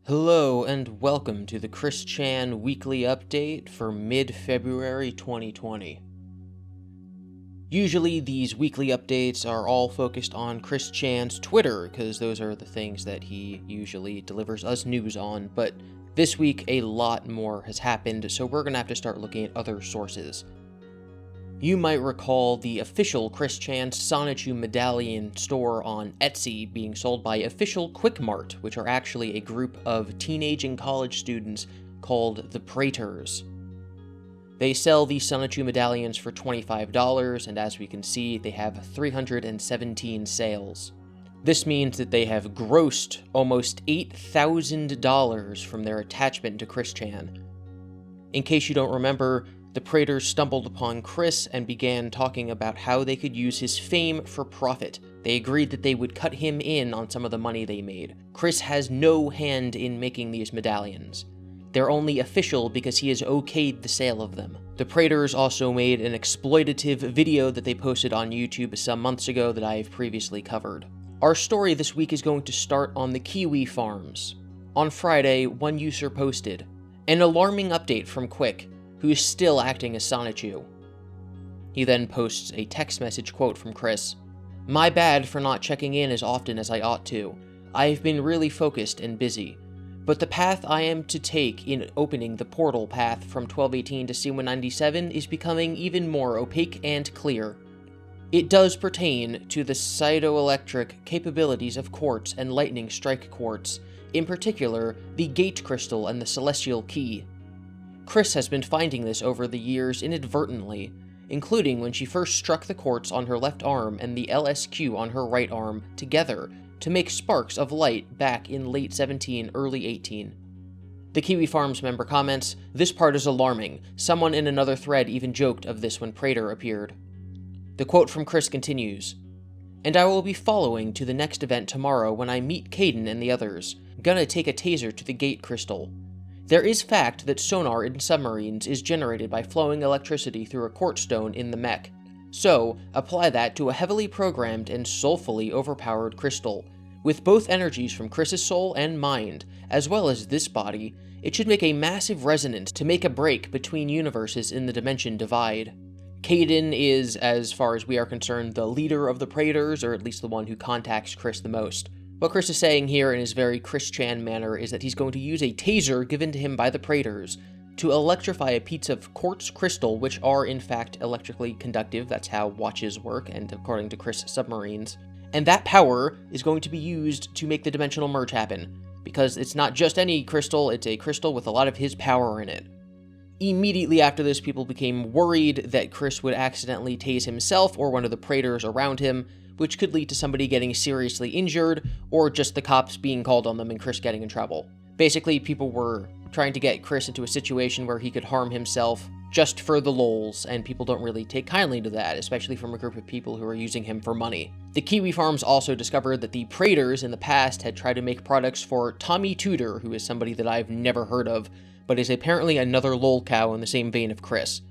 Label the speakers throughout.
Speaker 1: Hello and welcome to the Chris Chan weekly update for mid-February 2020. Usually these weekly updates are all focused on Chris Chan's Twitter, because those are the things that he usually delivers us news on, but this week a lot more has happened, so we're gonna have to start looking at other sources. You might recall the official Chris Chan Sonichu medallion store on Etsy being sold by official Quick Mart, which are actually a group of teenage and college students called the Praetors. They sell these Sonichu medallions for $25, and as we can see, they have 317 sales. This means that they have grossed almost $8,000 from their attachment to Chris Chan. In case you don't remember, the Praetors stumbled upon Chris and began talking about how they could use his fame for profit. They agreed that they would cut him in on some of the money they made. Chris has no hand in making these medallions. They're only official because he has okayed the sale of them. The Praetors also made an exploitative video that they posted on YouTube some months ago that I have previously covered. Our story this week is going to start on the Kiwi Farms. On Friday, one user posted an alarming update from Quick, who is still acting as Sonichu. He then posts a text message quote from Chris. "My bad for not checking in as often as I ought to. I've been really focused and busy. But the path I am to take in opening the portal path from 1218 to C197 is becoming even more opaque and clear. It does pertain to the cytoelectric capabilities of quartz and lightning strike quartz, in particular the gate crystal and the celestial key. Chris has been finding this over the years inadvertently, including when she first struck the quartz on her left arm and the LSQ on her right arm together to make sparks of light back in late 17, early 18. The Kiwi Farms member comments, "This part is alarming. Someone in another thread even joked of this when Praetor appeared." The quote from Chris continues, "And I will be following to the next event tomorrow when I meet Caden and the others. Gonna take a taser to the gate crystal. There is fact that sonar in submarines is generated by flowing electricity through a quartz stone in the mech. So, apply that to a heavily programmed and soulfully overpowered crystal. With both energies from Chris's soul and mind, as well as this body, it should make a massive resonance to make a break between universes in the dimension divide." Caden is, as far as we are concerned, the leader of the Praetors, or at least the one who contacts Chris the most. What Chris is saying here in his very Chris Chan manner is that he's going to use a taser given to him by the Praetors to electrify a piece of quartz crystal, which are in fact electrically conductive. That's how watches work, and according to Chris, submarines. And that power is going to be used to make the dimensional merge happen, because it's not just any crystal, it's a crystal with a lot of his power in it. Immediately after this, people became worried that Chris would accidentally tase himself or one of the Praetors around him, which could lead to somebody getting seriously injured, or just the cops being called on them and Chris getting in trouble. Basically, people were trying to get Chris into a situation where he could harm himself just for the lols, and people don't really take kindly to that, especially from a group of people who are using him for money. The Kiwi Farms also discovered that the Praetors in the past had tried to make products for Tommy Tudor, who is somebody that I've never heard of, but is apparently another lol cow in the same vein of Chris.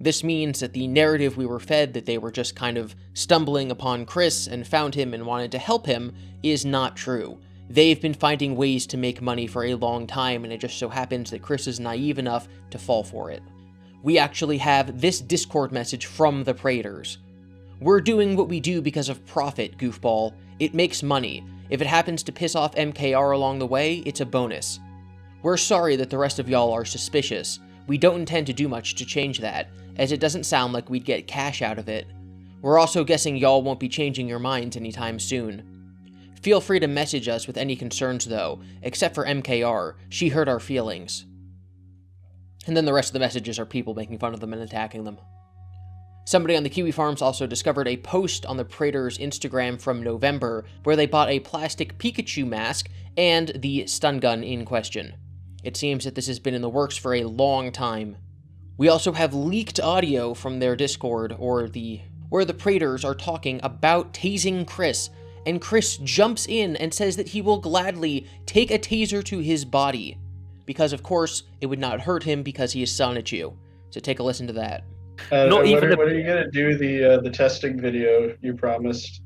Speaker 1: This means that the narrative we were fed that they were just kind of stumbling upon Chris and found him and wanted to help him is not true. They've been finding ways to make money for a long time, and it just so happens that Chris is naive enough to fall for it. We actually have this Discord message from the Praetors. "We're doing what we do because of profit, goofball. It makes money. If it happens to piss off MKR along the way, it's a bonus. We're sorry that the rest of y'all are suspicious. We don't intend to do much to change that, as it doesn't sound like we'd get cash out of it. We're also guessing y'all won't be changing your minds anytime soon. Feel free to message us with any concerns though, except for MKR. She hurt our feelings." And then the rest of the messages are people making fun of them and attacking them. Somebody on the Kiwi Farms also discovered a post on the Praetors' Instagram from November where they bought a plastic Pikachu mask and the stun gun in question. It seems that this has been in the works for a long time. We also have leaked audio from their Discord, where the Praetors are talking about tasing Chris, and Chris jumps in and says that he will gladly take a taser to his body, because of course it would not hurt him because he is Sonichu. So take a listen to that.
Speaker 2: What are you gonna do the testing video you promised?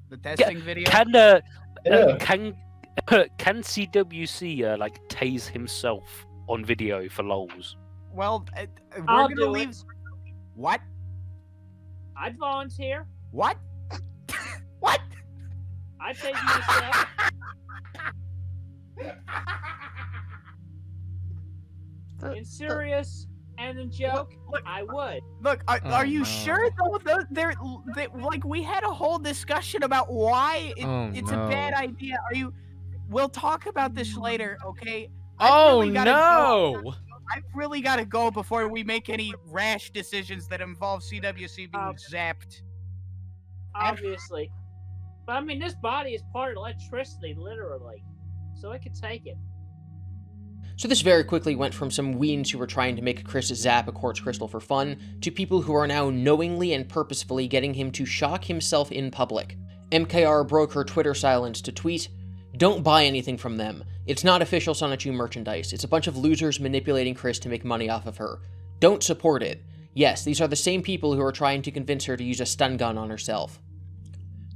Speaker 3: The testing video?
Speaker 2: Yeah.
Speaker 3: Can CWC like tase himself on video for lols?
Speaker 4: Well,
Speaker 5: I'll
Speaker 4: we're gonna
Speaker 5: do
Speaker 4: leave.
Speaker 5: it.
Speaker 4: What?
Speaker 5: I'd volunteer.
Speaker 4: What? What?
Speaker 5: I'd take myself. In serious and in joke,
Speaker 4: Look,
Speaker 5: I would.
Speaker 4: Look, are you sure though? Like we had a whole discussion about why it's a bad idea. We'll talk about this later, okay?
Speaker 6: Oh no!
Speaker 4: I've really got to go before we make any rash decisions that involve CWC being zapped.
Speaker 5: Obviously. But I mean, this body is part of electricity, literally. So it could take it.
Speaker 1: So this very quickly went from some weens who were trying to make Chris zap a quartz crystal for fun, to people who are now knowingly and purposefully getting him to shock himself in public. MKR broke her Twitter silence to tweet, "Don't buy anything from them. It's not official Sonichu merchandise. It's a bunch of losers manipulating Chris to make money off of her. Don't support it. Yes, these are the same people who are trying to convince her to use a stun gun on herself."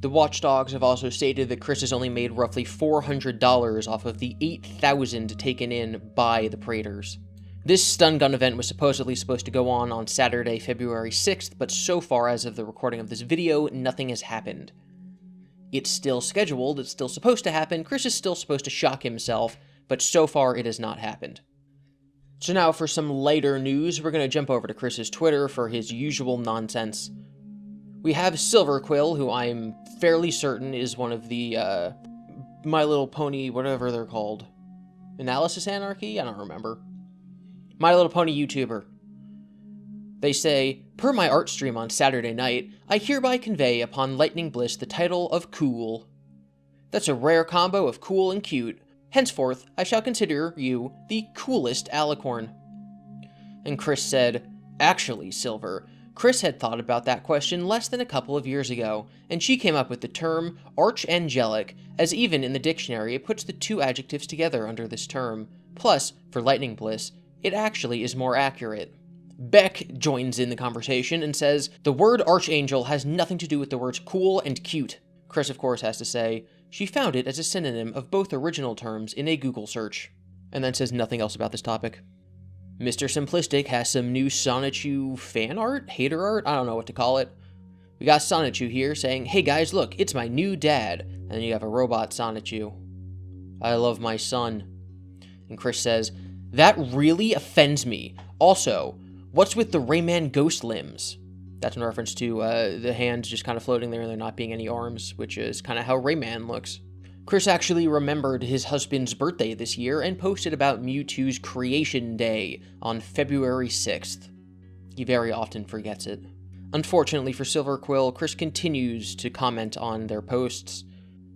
Speaker 1: The watchdogs have also stated that Chris has only made roughly $400 off of the $8,000 taken in by the Praetors. This stun gun event was supposedly supposed to go on Saturday, February 6th, but so far as of the recording of this video, nothing has happened. It's still scheduled, it's still supposed to happen, Chris is still supposed to shock himself, but so far it has not happened. So now for some lighter news, we're going to jump over to Chris's Twitter for his usual nonsense. We have Silverquill, who I'm fairly certain is one of the, My Little Pony, whatever they're called. Analysis Anarchy? I don't remember. My Little Pony YouTuber. They say, "Per my art stream on Saturday night, I hereby convey upon Lightning Bliss the title of Cool. That's a rare combo of cool and cute. Henceforth, I shall consider you the coolest alicorn." And Chris said, "Actually, Silver, Chris had thought about that question less than a couple of years ago, and she came up with the term archangelic, as even in the dictionary it puts the two adjectives together under this term. Plus, for Lightning Bliss, it actually is more accurate." Beck joins in the conversation and says, "The word archangel has nothing to do with the words cool and cute." Chris, of course, has to say, "She found it as a synonym of both original terms in a Google search," and then says nothing else about this topic. Mr. Simplistic has some new Sonichu fan art? Hater art? I don't know what to call it. We got Sonichu here saying, "Hey guys, look, it's my new dad." And then you have a robot Sonichu. "I love my son." And Chris says, "That really offends me. Also, what's with the Rayman ghost limbs?" That's in reference to the hands just kind of floating there and there not being any arms, which is kind of how Rayman looks. Chris actually remembered his husband's birthday this year and posted about Mewtwo's Creation Day on February 6th. He very often forgets it. Unfortunately for Silverquill, Chris continues to comment on their posts.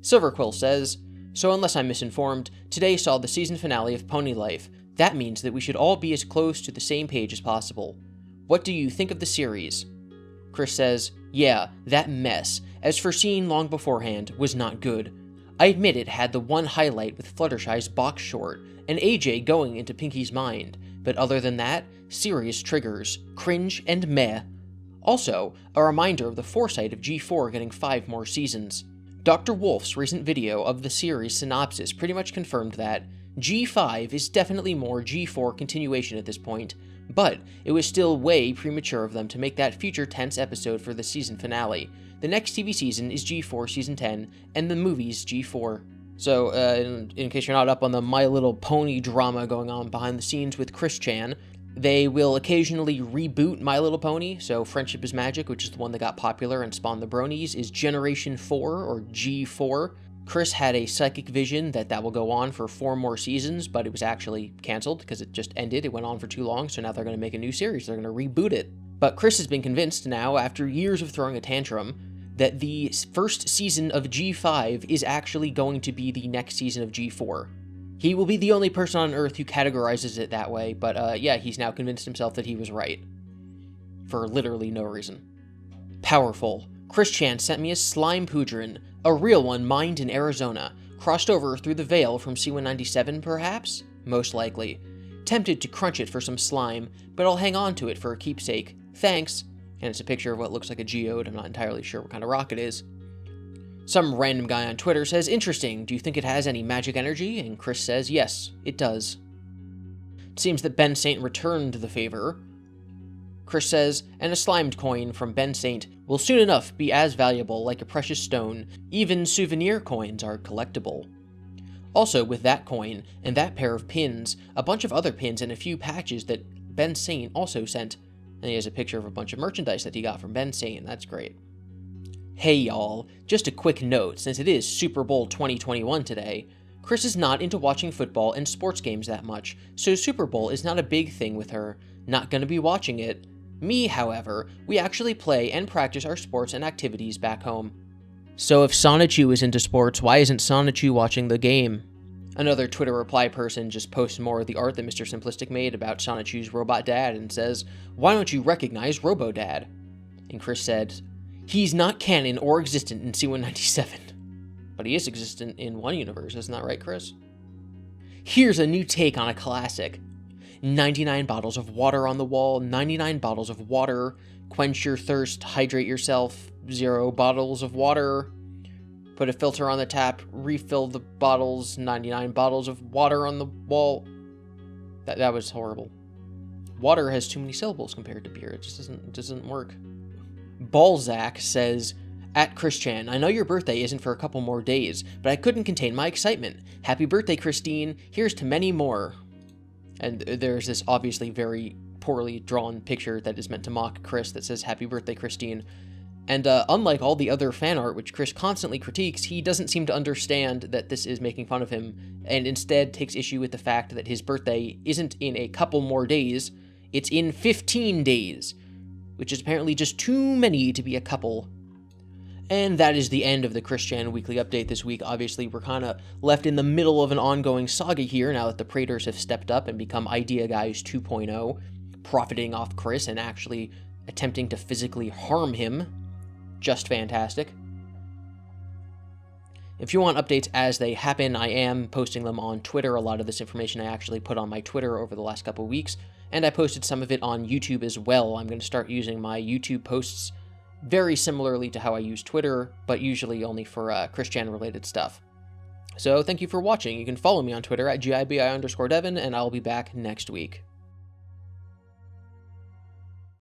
Speaker 1: Silverquill says, "So unless I'm misinformed, today saw the season finale of Pony Life. That means that we should all be as close to the same page as possible. What do you think of the series?" Chris says, "Yeah, that mess, as foreseen long beforehand, was not good. I admit it had the one highlight with Fluttershy's box short, and AJ going into Pinky's mind, but other than that, serious triggers, cringe, and meh. Also, a reminder of the foresight of G4 getting 5 more seasons. Dr. Wolf's recent video of the series synopsis pretty much confirmed that G5 is definitely more G4 continuation at this point, but it was still way premature of them to make that future tense episode for the season finale. The next TV season is G4 Season 10, and the movie's G4. So, in case you're not up on the My Little Pony drama going on behind the scenes with Chris Chan, they will occasionally reboot My Little Pony, so Friendship is Magic, which is the one that got popular and spawned the Bronies, is Generation 4, or G4. Chris had a psychic vision that will go on for 4 more seasons, but it was actually canceled because it just ended. It went on for too long, so now they're going to make a new series. They're going to reboot it. But Chris has been convinced now, after years of throwing a tantrum, that the first season of G5 is actually going to be the next season of G4. He will be the only person on Earth who categorizes it that way, but yeah, he's now convinced himself that he was right. For literally no reason. Powerful. Chris Chan sent me a slime Poudrin, a real one mined in Arizona, crossed over through the veil from C197 perhaps? Most likely. Tempted to crunch it for some slime, but I'll hang on to it for a keepsake. Thanks. And it's a picture of what looks like a geode. I'm not entirely sure what kind of rock it is. Some random guy on Twitter says, interesting, do you think it has any magic energy? And Chris says, yes, it does. It seems that Ben Saint returned the favor. Chris says, and a slimed coin from Ben Saint will soon enough be as valuable like a precious stone. Even souvenir coins are collectible. Also, with that coin and that pair of pins, a bunch of other pins and a few patches that Ben Saint also sent. And he has a picture of a bunch of merchandise that he got from Ben Saint. That's great. Hey y'all, just a quick note, since it is Super Bowl 2021 today, Chris is not into watching football and sports games that much, so Super Bowl is not a big thing with her. Not gonna be watching it. Me, however, we actually play and practice our sports and activities back home. So if Sonichu is into sports, why isn't Sonichu watching the game? Another Twitter reply person just posts more of the art that Mr. Simplistic made about Sonichu's robot dad and says, why don't you recognize Robo-Dad? And Chris said, he's not canon or existent in C197. But he is existent in one universe, isn't that right, Chris? Here's a new take on a classic. 99 bottles of water on the wall, 99 bottles of water, quench your thirst, hydrate yourself, 0 bottles of water, put a filter on the tap, refill the bottles, 99 bottles of water on the wall. That was horrible. Water has too many syllables compared to beer. It just doesn't work. Balzac says, at Christian, I know your birthday isn't for a couple more days, but I couldn't contain my excitement. Happy birthday, Christine. Here's to many more. And there's this obviously very poorly drawn picture that is meant to mock Chris that says, happy birthday, Christine. And unlike all the other fan art, which Chris constantly critiques, he doesn't seem to understand that this is making fun of him, and instead takes issue with the fact that his birthday isn't in a couple more days, it's in 15 days, which is apparently just too many to be a couple. And that is the end of the Christian Weekly Update this week. Obviously, we're kind of left in the middle of an ongoing saga here now that the Praters have stepped up and become Idea Guys 2.0, profiting off Chris and actually attempting to physically harm him. Just fantastic. If you want updates as they happen, I am posting them on Twitter. A lot of this information I actually put on my Twitter over the last couple of weeks, and I posted some of it on YouTube as well. I'm going to start using my YouTube posts very similarly to how I use Twitter, but usually only for Christian-related stuff. So thank you for watching. You can follow me on Twitter at GiBi_Devin, and I'll be back next week.